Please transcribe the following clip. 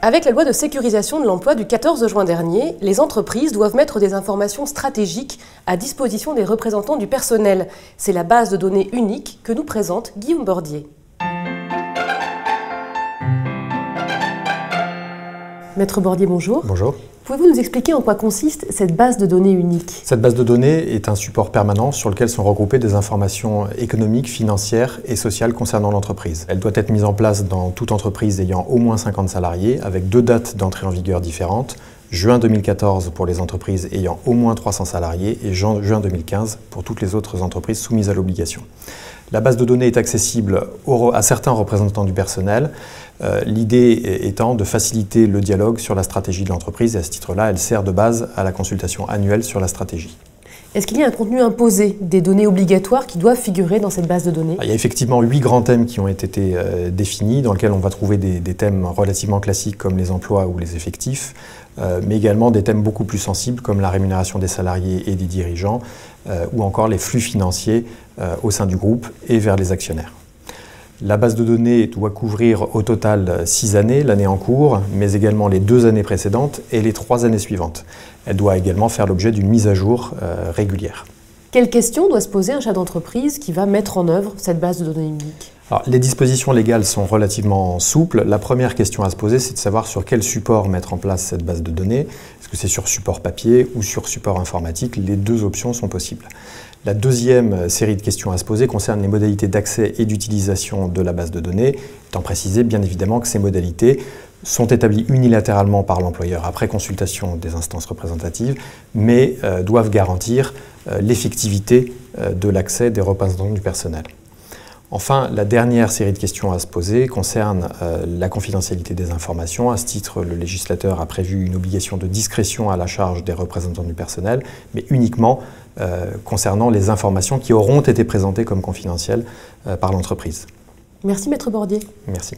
Avec la loi de sécurisation de l'emploi du 14 juin dernier, les entreprises doivent mettre des informations stratégiques à disposition des représentants du personnel. C'est la base de données unique que nous présente Guillaume Bordier. Maître Bordier, bonjour. Bonjour. Pouvez-vous nous expliquer en quoi consiste cette base de données unique? Cette base de données est un support permanent sur lequel sont regroupées des informations économiques, financières et sociales concernant l'entreprise. Elle doit être mise en place dans toute entreprise ayant au moins 50 salariés avec 2 dates d'entrée en vigueur différentes, juin 2014 pour les entreprises ayant au moins 300 salariés et juin 2015 pour toutes les autres entreprises soumises à l'obligation. La base de données est accessible à certains représentants du personnel, l'idée étant de faciliter le dialogue sur la stratégie de l'entreprise et à ce titre-là, elle sert de base à la consultation annuelle sur la stratégie. Est-ce qu'il y a un contenu imposé, des données obligatoires qui doivent figurer dans cette base de données? Il y a effectivement 8 grands thèmes qui ont été définis, dans lesquels on va trouver des thèmes relativement classiques comme les emplois ou les effectifs, mais également des thèmes beaucoup plus sensibles comme la rémunération des salariés et des dirigeants, ou encore les flux financiers au sein du groupe et vers les actionnaires. La base de données doit couvrir au total 6 années, l'année en cours, mais également les 2 années précédentes et les 3 années suivantes. Elle doit également faire l'objet d'une mise à jour régulière. Quelles questions doit se poser un chef d'entreprise qui va mettre en œuvre cette base de données unique? Alors, les dispositions légales sont relativement souples. La première question à se poser, c'est de savoir sur quel support mettre en place cette base de données. Est-ce que c'est sur support papier ou sur support informatique? Les 2 options sont possibles. La deuxième série de questions à se poser concerne les modalités d'accès et d'utilisation de la base de données, étant précisé bien évidemment que ces modalités sont établies unilatéralement par l'employeur après consultation des instances représentatives, mais doivent garantir l'effectivité de l'accès des représentants du personnel. Enfin, la dernière série de questions à se poser concerne la confidentialité des informations. À ce titre, le législateur a prévu une obligation de discrétion à la charge des représentants du personnel, mais uniquement concernant les informations qui auront été présentées comme confidentielles par l'entreprise. Merci Maître Bordier. Merci.